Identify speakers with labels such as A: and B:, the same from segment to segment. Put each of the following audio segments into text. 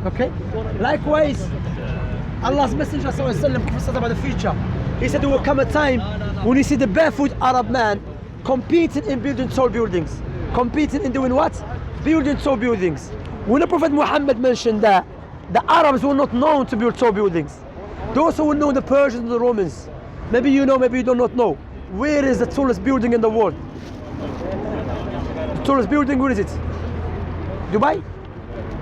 A: Okay? Likewise, Allah's Messenger prophesied about the future. He said there will come a time when you see the barefoot Arab man competing in building tall buildings. Competing in doing what? Building tall buildings. When the Prophet Muhammad mentioned that, the Arabs were not known to build tall buildings. Those who will know, the Persians and the Romans. Maybe you know, maybe you do not know. Where is the tallest building in the world? The tallest building, where is it? Dubai?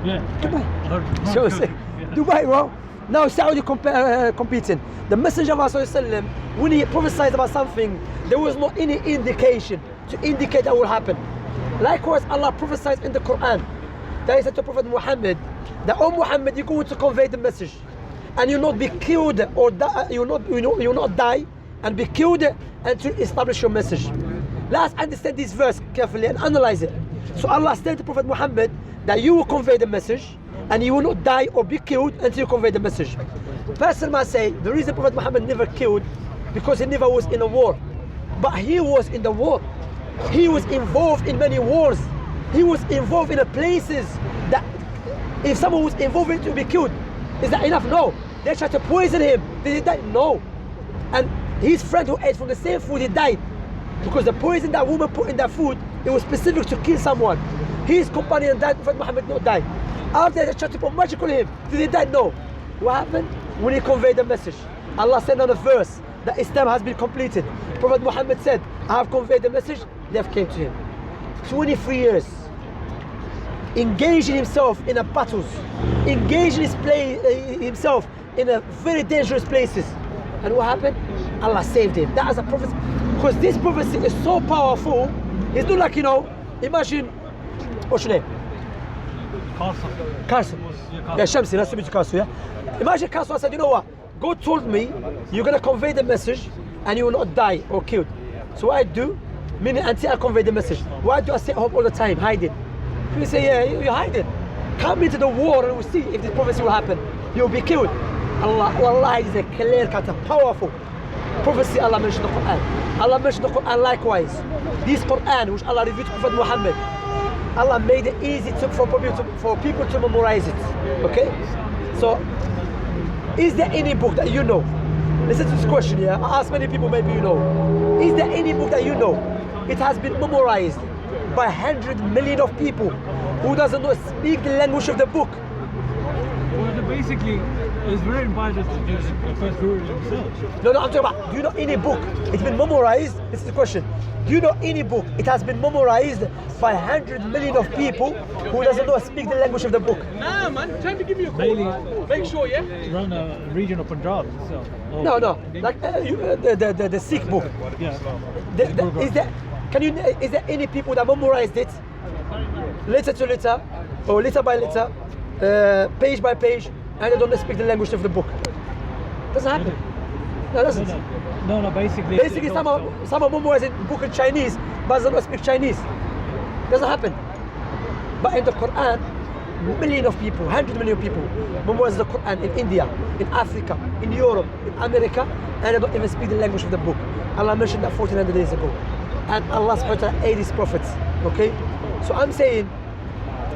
B: Yeah.
A: Dubai. So say, Dubai, bro. Now Saudi competing. The Messenger of Allah, when he prophesied about something, there was no any indication to indicate that will happen. Likewise, Allah prophesied in the Quran. That he said to Prophet Muhammad, that O Muhammad, you're going to convey the message, and you'll not be killed or die, you'll not die and be killed until you establish your message. Let's understand this verse carefully and analyze it. So Allah said to Prophet Muhammad that you will convey the message and you will not die or be killed until you convey the message. Person might say the reason Prophet Muhammad never killed because he never was in a war. But he was in the war. He was involved in many wars. He was involved in places that if someone was involved in it to be killed, is that enough? No. They tried to poison him. Did he die? No. And his friend who ate from the same food, he died. Because the poison that woman put in that food, it was specific to kill someone. His companion died, Prophet Muhammad not died. After they tried to put magic on him, did he die? No. What happened? When he conveyed the message, Allah said on a verse that Islam has been completed. Prophet Muhammad said, I have conveyed the message, death came to him. 23 years. Engaging himself in battles, engaging himself in a very dangerous places. And what happened? Allah saved him. That is a prophecy. Because this prophecy is so powerful, it's not like, imagine, what's your name? Carson. Yeah, Shamsi, nice to meet you, Carson, yeah? Imagine Carson said, you know what? God told me you're going to convey the message and you will not die or killed. So what I do, meaning until I convey the message, why do I stay home all the time, hiding? You say, yeah, you're hiding. Come into the war and we'll see if this prophecy will happen. You'll be killed. Allah is a clear cut, a powerful prophecy. Allah mentioned the Quran. Allah mentioned the Quran likewise. This Quran, which Allah revealed to Prophet Muhammad, Allah made it easy for people to memorize it. Okay? So, is there any book that you know? Listen to this question here. I ask many people, maybe you know. Is there any book that you know? It has been memorized by 100 million of people who doesn't know speak the language of the book.
B: Well, basically, it's very important to do the first guru himself.
A: No, I'm talking about, do you know any book? It's been memorized. This is the question. Do you know any book? It has been memorized by 100 million of people who doesn't know speak the language of the book.
C: Nah, man, time to give you a call. Make sure, yeah?
B: Around the region of Punjab itself.
A: No, like the Sikh book.
B: Yeah.
A: Is there any people that memorized it letter to letter or letter by letter, page by page, and they don't speak the language of the book? Doesn't happen. No, it doesn't.
B: No, basically.
A: Basically, someone memorizes the book in Chinese, but doesn't speak Chinese. Doesn't happen. But in the Quran, millions of people, 100 million people memorize the Quran in India, in Africa, in Europe, in America, and they don't even speak the language of the book. Allah mentioned that 1400 days ago. And Allah subhanahu wa ta'ala aided his prophets. Okay? So I'm saying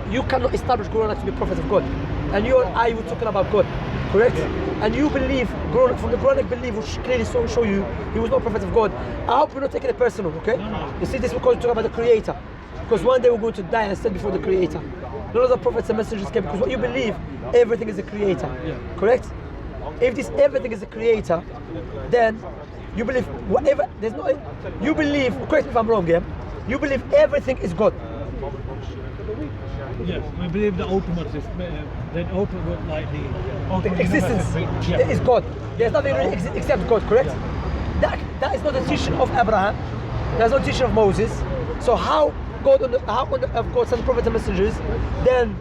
A: you cannot establish Quran to be a prophet of God. And you and I were talking about God. Correct? And you believe, from the Quranic belief, which clearly show you he was not a prophet of God. I hope you're not taking it personal, okay? You see, this is because we're talking about the Creator. Because one day we're going to die and stand before the Creator. None of the prophets and messengers came because what you believe, everything is the Creator. Correct? If this everything is the Creator, then you believe whatever, you believe, correct me if I'm wrong, yeah? You believe everything is God.
B: Yes, we believe the ultimate is, the ultimate, like the
A: existence is God. There's nothing really except God, correct? That is not the teaching of Abraham. That's not the teaching of Moses. So how God on earth God sent prophets and messengers, then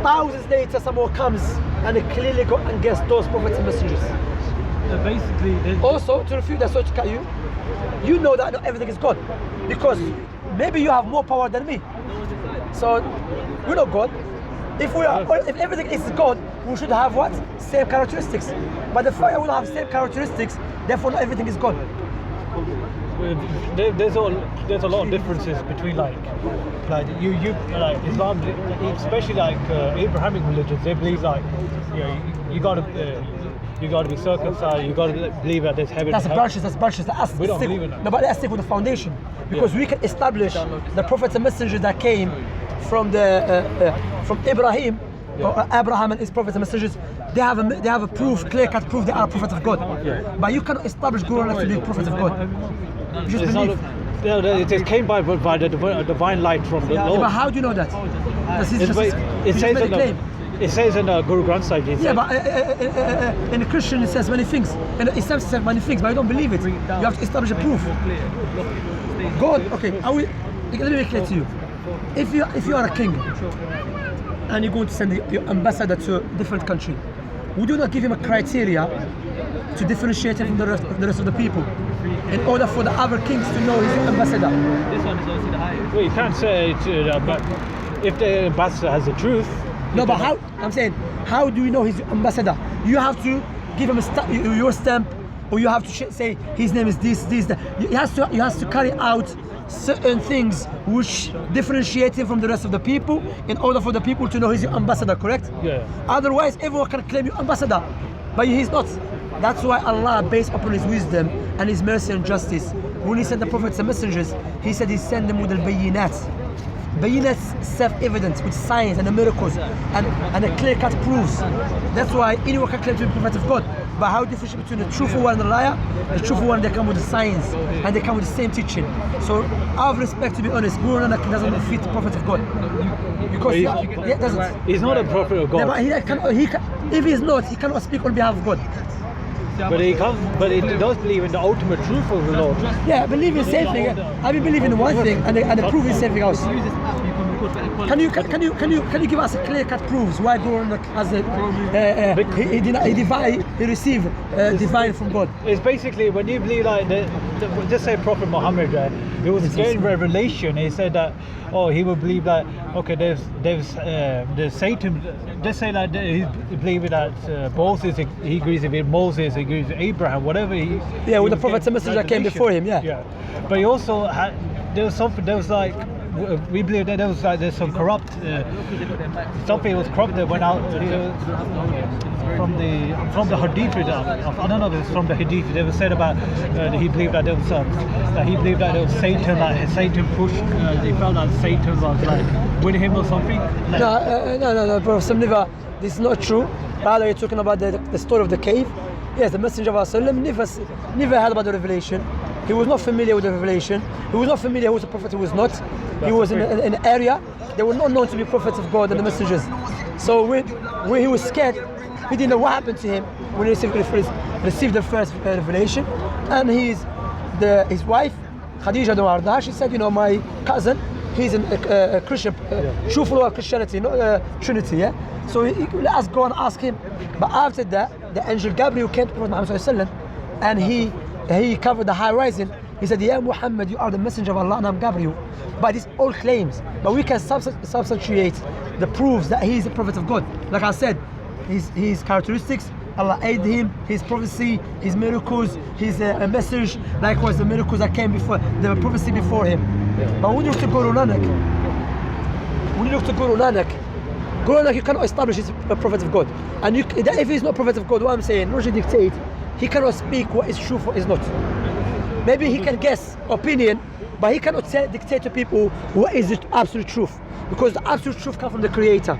A: thousands later someone comes and they clearly go against those prophets and messengers.
B: Basically,
A: also to refute that, so to cut you, you know that not everything is God, because maybe you have more power than me. So we're not God. If everything is God, we should have what? Same characteristics. But the fact that we don't have same characteristics, therefore not everything is God.
B: there's a lot of differences between like you like Islam, especially like Abrahamic religions. They believe like you gotta be circumcised. You gotta believe that there's heaven.
A: That's branches.
B: We don't believe in that.
A: No, but let's stick with the foundation, because we can establish the prophets and messengers that came from from Ibrahim, or Abraham and his prophets and messengers. They have a proof, clear-cut proof they are prophets of God. But you cannot establish Quran to be prophets of God. You just believe.
B: It came by the divine light from the Lord.
A: But how do you know that?
B: It says in Guru Granth Sahib.
A: Yeah, but in a Christian it says many things. In Islam it says many things, but I don't believe it. You have to establish a proof. God, okay, let me make it clear to you. If you are a king and you're going to send your ambassador to a different country, would you not give him a criteria to differentiate him from the rest of the people, in order for the other kings to know he's your ambassador?
C: This one is also the highest.
B: Well, you can't say it, but if the ambassador has the truth.
A: No, but how? I'm saying, how do you know he's your ambassador? You have to give him your stamp, or you have to say his name is this, that. He has to carry out certain things which differentiate him from the rest of the people, in order for the people to know he's your ambassador, correct?
B: Yeah.
A: Otherwise, everyone can claim your ambassador, but he's not. That's why Allah, based upon His wisdom and His mercy and justice, when He sent the prophets and messengers, He said He sent them with al-bayinat. Bayinat, self-evidence, with signs and the miracles and the clear-cut proofs. That's why anyone can claim to be prophet of God. But how differentiate between the truthful one and the liar? The truthful one, they come with the signs and they come with the same teaching. So, out of respect, to be honest, Guru Nanak doesn't fit the prophet of God, because he doesn't.
B: He's not a prophet of God.
A: Yeah, but if he's not, he cannot speak on behalf of God.
B: But he does believe in the ultimate truth of the Lord.
A: Yeah, I believe in the same thing. I believe in one thing and the proof is something else. Can you give us a clear-cut proofs why Guru Nanak has he received divine from God?
B: It's basically when you believe like just say Prophet Muhammad, he was getting revelation. He said that he would believe that there's Satan. Just say like he believed that Moses, he agrees with Moses, he agrees with Abraham, whatever he.
A: Yeah, with the prophets and messengers that came before him. Yeah.
B: But he also had there was like. We believe that there's some corrupt something was corrupt that went out from the hadith. I don't know if it's from the hadith. They were said about he believed that there was Satan, like Satan pushed. He felt that Satan was like with him or something. Like,
A: no, Prophet. This is not true. Rather, you're talking about the story of the cave. Yes, the Messenger of Allah never heard about the revelation. He was not familiar with the revelation. He was not familiar who was a prophet, who was not. He was in an area they were not known to be prophets of God and the messengers. So when he was scared, he didn't know what happened to him when he received the first revelation. And his wife, Khadija, she said, my cousin, he's a Christian, true follower of Christianity, not Trinity. Yeah. So let us go and ask him. But after that, the angel Gabriel came to Prophet Muhammad and he covered the horizon. He said, "Ya Muhammad, you are the messenger of Allah and I'm Gabriel." But these all claims, but we can substantiate the proofs that he is a prophet of God. Like I said, his characteristics, Allah aided him, his prophecy, his miracles, his message, likewise the miracles that came before, the prophecy before him. But when you look to Guru Nanak, Guru Nanak, you cannot establish he's a prophet of God. And if he's not a prophet of God, what I'm saying, Roger dictate, he cannot speak what is true, what is not. Maybe he can guess opinion, but he cannot dictate to people what is the absolute truth, because the absolute truth comes from the Creator.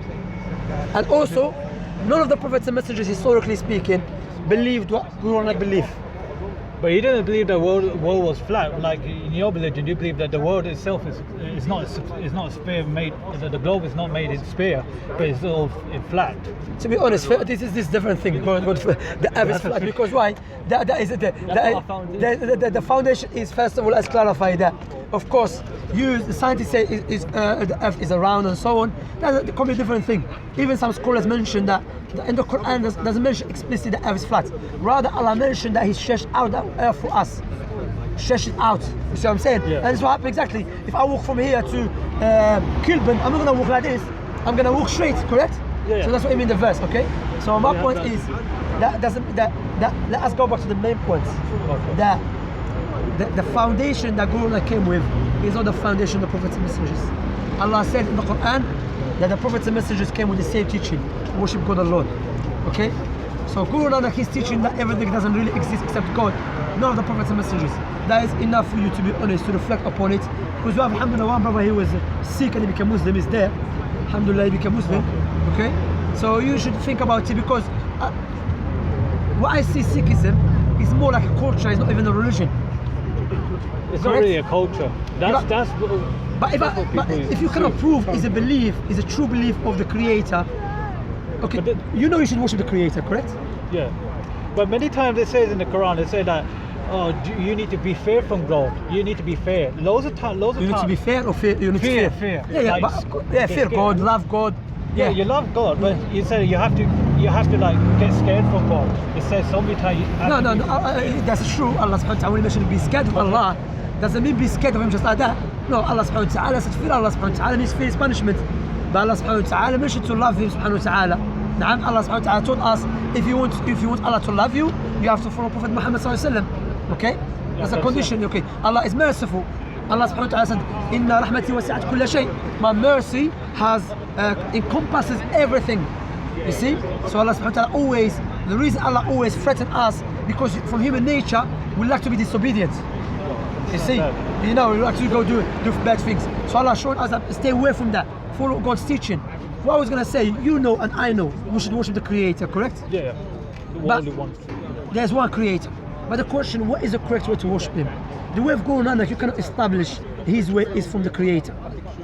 A: And also, none of the prophets and messengers, historically speaking, believed what Guru Nanak believed.
B: But he didn't believe the world was flat. Like in your religion, you believe that the world itself is not a sphere made. The globe is not made in sphere, but it's all flat. To
A: be honest, this is different thing. The earth is flat, because why? The foundation is, first of all, let's clarify that. Of course, the scientists say the earth is round and so on. That's a completely different thing. Even some scholars mention that in the Quran doesn't mention explicitly the earth is flat. Rather, Allah mentioned that He stretched out the earth for us. Stretched it out. You see what I'm saying?
B: Yeah.
A: And that's what happens exactly. If I walk from here to Kilburn, I'm not going to walk like this. I'm going to walk straight, correct?
B: Yeah.
A: So that's what I mean, the verse, okay? So my point is, let us go back to the main point.
B: Okay.
A: That the foundation that Guru Nanak came with is not the foundation of the Prophets and Messengers. Allah said in the Quran that the Prophets and Messengers came with the same teaching, worship God alone. Okay? So Guru Nanak is teaching that everything doesn't really exist except God. None of the Prophets and Messengers. That is enough for you to be honest, to reflect upon it. Because we have, alhamdulillah, one brother, he was Sikh and he became Muslim, is there. Alhamdulillah, he became Muslim. Okay? So you should think about it, because what I see Sikhism is more like a culture, it's not even a religion.
B: It's not really a culture. That's
A: But if you cannot prove it's a belief, it's a true belief of the Creator, okay, you know you should worship the Creator, correct?
B: Yeah. But many times it says in the Quran, it says that, oh, you need to be fair from God. You need to be fair. Loads of times.
A: You need to be fair or fear? You need to
B: Fear.
A: Yeah,
B: Like,
A: fear God, love God.
B: Yeah, you love God, but you said you have to like get scared from God. It says so many times.
A: No, that's true. Allah subhanahu wa ta'ala, when he mentioned be scared of Allah, doesn't mean be scared of him just like that. No, Allah subhanahu wa ta'ala said fear Allah subhanahu wa ta'ala means fear his punishment. But Allah subhanahu wa ta'ala mentioned to love him subhanahu wa ta'ala. Now Allah subhanahu wa ta'ala told us, if you want Allah to love you, you have to follow Prophet Muhammad sallallahu alaihi wasallam. Okay? That's a condition. Okay. Allah is merciful. Allah subhanahu wa ta'ala said, Inna rahmati wasi'at kulla shay. My mercy has encompasses everything. You see? So Allah subhanahu wa ta'ala always, the reason Allah always threatens us, because from human nature, we like to be disobedient. You see? You know, we like to go do bad things. So Allah showed us that stay away from that. Follow God's teaching. What I was going to say, you know and I know, we should worship the Creator, correct?
B: Yeah. The worldly one.
A: There's one Creator. But the question, what is the correct way to worship Him? The way of Guru Nanak, you cannot establish His way is from the Creator.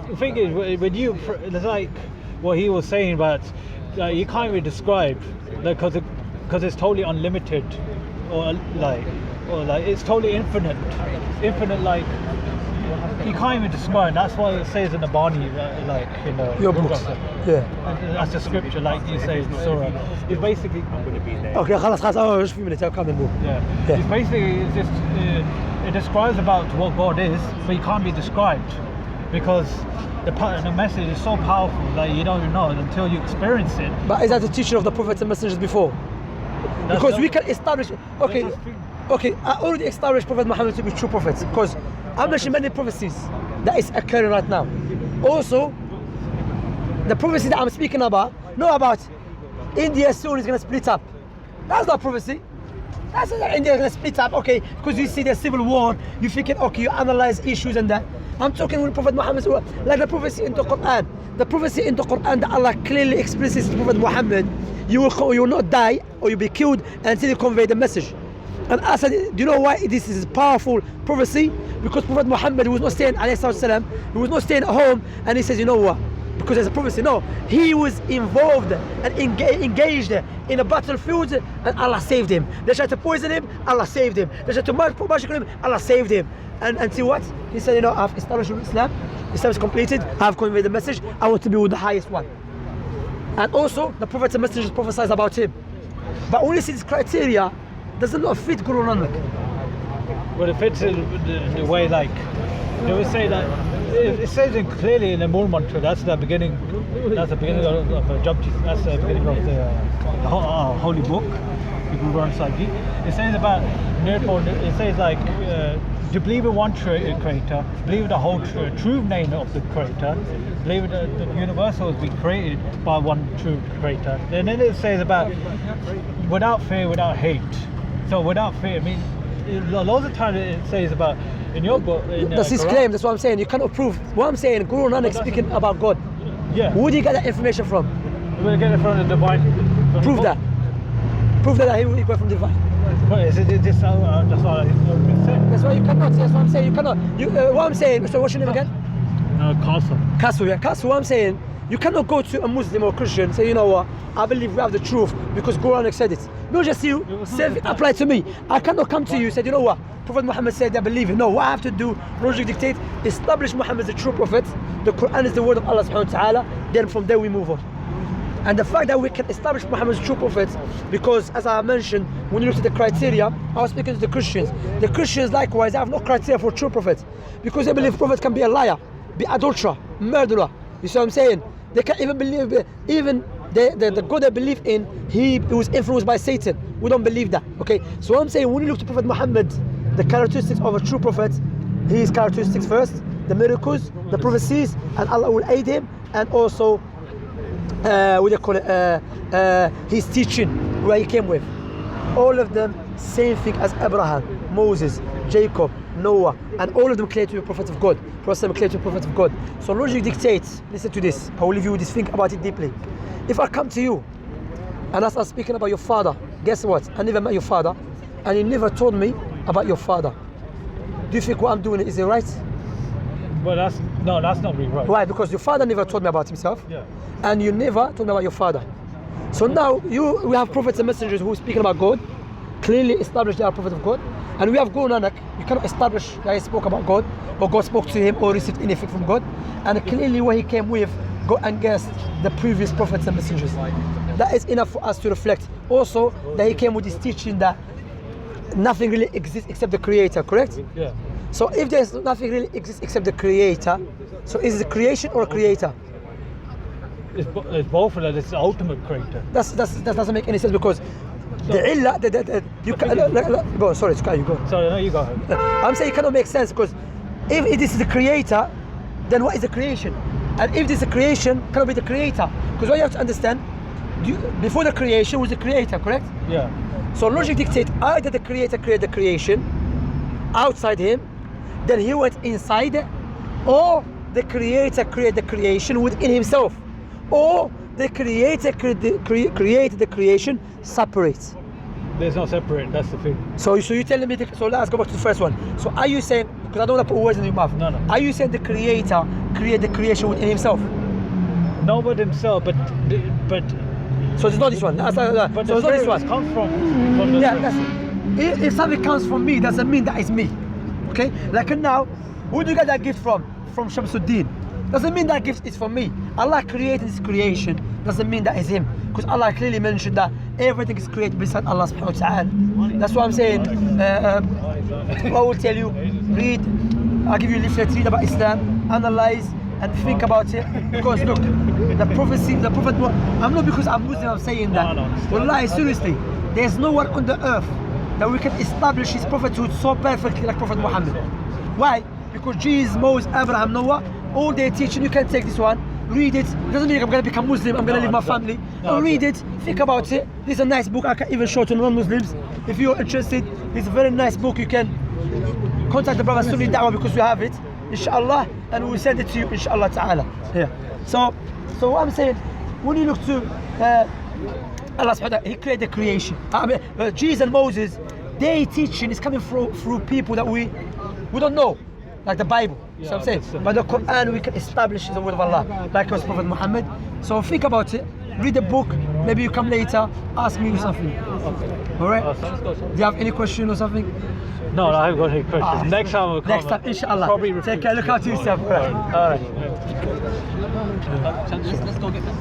B: The thing is, when you, it's like what he was saying about, you can't really describe, because it's totally unlimited, or like it's totally infinite, like you can't even describe. That's what it says in the Bani, like in the
A: Your books. Yeah.
B: And that's the scripture, like you say in the Surah. It's basically.
A: Okay, خلاص a few minutes. I'll come and move.
B: Yeah. It's basically just it describes about what God is, but it can't be described, because the message is so powerful that you don't even know it until you experience it.
A: But is that the teaching of the prophets and messengers before? Because we can establish. Okay, I already established Prophet Muhammad to be true prophets, because I mentioned many prophecies that is occurring right now. Also, the prophecy that I'm speaking about, India soon is going to split up. That's not prophecy. That's not that India is going to split up, okay, because you see the civil war, you thinking, okay, you analyze issues and that. I'm talking with Prophet Muhammad, like the prophecy in the Quran. The prophecy in the Quran that Allah clearly expresses to Prophet Muhammad, you will not die or you'll be killed until you convey the message. And I said, do you know why this is a powerful prophecy? Because Prophet Muhammad was not staying, he was not staying at home, and he says, you know what? Because there's a prophecy. No, he was involved and engaged in a battlefield, and Allah saved him. They tried to poison him, Allah saved him. They tried to murder him, Allah saved him. And until what? He said, you know, I've established Islam is completed, I've conveyed the message, I want to be with the highest one. And also, the prophets and messengers prophesied about him. But when you see this criteria, does not fit Guru Nanak.
B: But it fits in the way, like, they would say that, it says it clearly in the Mool Mantra, that's the beginning of Japji, that's the beginning of the holy book, the Guru Granth Sahib Ji. It says about, it says like, to believe in one creator, believe in the whole true name of the creator, believe that the universe was being created by one true creator. And then it says about without fear, without hate. So without fear, I mean, loads of times it says about in your book.
A: That's his claim. That's what I'm saying. You cannot prove. What I'm saying, Guru Nanak speaking about God.
B: Yeah.
A: Where do you get that information from?
B: We're getting it from the divine.
A: Prove that. Prove that he got from divine.
B: But is it just that's all I've said?
A: That's why you cannot. That's what I'm saying. You cannot. What I'm saying. So what's your name again?
B: Castle.
A: Castle. Yeah. Castle. What I'm saying. You cannot go to a Muslim or Christian and say, you know what, I believe we have the truth because Guru Nanak said it. Not just you, say it apply to me. I cannot come to you and say, you know what, Prophet Muhammad said I believe it. No, what I have to do, logic dictate, establish Muhammad as the true prophet. The Quran is the word of Allah subhanahu wa ta'ala. Then from there we move on. And the fact that we can establish Muhammad as a true prophet, because as I mentioned, when you look at the criteria, I was speaking to the Christians. The Christians likewise have no criteria for true prophet, because they believe prophet can be a liar, be adulterer, murderer. You see what I'm saying? They can't even believe, even the God they believe in, he was influenced by Satan. We don't believe that. Okay, so I'm saying when you look to Prophet Muhammad, the characteristics of a true prophet, his characteristics first, the miracles, the prophecies, and Allah will aid him, and also what do you call it, his teaching, where he came with. All of them same thing as Abraham, Moses, Jacob, Noah, and all of them claim to be prophets of God. Prophet claim to be prophets of God. So logic dictates, listen to this, I will leave you with this, think about it deeply. If I come to you and I start speaking about your father, guess what? I never met your father, and you never told me about your father. Do you think what I'm doing is it right?
B: Well, that's not really right.
A: Why? Because your father never told me about himself,
B: Yeah.
A: and you never told me about your father. So now we have prophets and messengers who are speaking about God, clearly established they are prophets of God, and we have Nanak, you cannot establish that he spoke about God, or God spoke to him, or received anything from God, and clearly what he came with go against the previous prophets and messengers. That is enough for us to reflect. Also, that he came with this teaching that nothing really exists except the Creator, correct?
B: Yeah.
A: So if there's nothing really exists except the Creator, so is it a creation or a creator?
B: It's both of them. It's the ultimate creator.
A: That doesn't make any sense, because the illah, you can, go on, sorry, Sky, you go.
B: Sorry, no, you go ahead.
A: I'm saying it cannot make sense, because if this is the creator, then what is the creation? And if this is a creation, cannot be the creator. Because what you have to understand, before the creation was the creator, correct?
B: Yeah.
A: So logic dictates either the creator created the creation outside him, then he went inside, or the creator created the creation within himself, or the creator created the creation separate.
B: There's no separate. That's the thing.
A: So you telling me? So let's go back to the first one. So are you saying? Because I don't want to put words in your mouth.
B: No.
A: Are you saying the creator created the creation within himself?
B: No, but himself. But
A: So it's not this one.
B: but
A: So
B: the
A: it's not this
B: spirit
A: one.
B: comes from the
A: Yeah,
B: spirit.
A: that's it. If something comes from me, doesn't mean that is me. Okay? Like now, who do you get that gift from? From Shamsuddin. Doesn't mean that gift is from me. Allah created this creation. Doesn't mean that is him. Because Allah clearly mentioned that everything is created beside Allah subhanahu wa ta'ala. That's what I'm saying. I will tell you, read, I'll give you a leaflet, read about Islam, analyze and think about it. Because look, the prophecy, the Prophet, I'm not because I'm Muslim, I'm saying that.
B: No.
A: Wallahi, seriously, there's no one on the earth that we can establish his prophethood so perfectly like Prophet Muhammad. Why? Because Jesus, Moses, Abraham, Noah, all their teaching, you can take this one, read it. It doesn't mean I'm going to become Muslim, I'm going to leave my family. Read it, think about it. This is a nice book, I can even show to non-Muslims. If you're interested, it's a very nice book. You can contact the brother Sunni Da'wah because we have it, inshallah, and we'll send it to you, inshallah ta'ala. Yeah. So what I'm saying, when you look to Allah subhanahu wa ta'ala, he created the creation. Jesus and Moses, their teaching is coming through people that we don't know, like the Bible.
B: Yeah,
A: So I'm saying, but the Quran we can establish is the word of Allah, like was Prophet Muhammad. So think about it, read the book, maybe you come later, ask me something. Alright? Do you have any question or something?
B: No, I haven't got any questions. Next time we'll come.
A: Next time, inshallah.
B: Probably
A: Take care, look after yourself. Alright.
C: Let's go get that.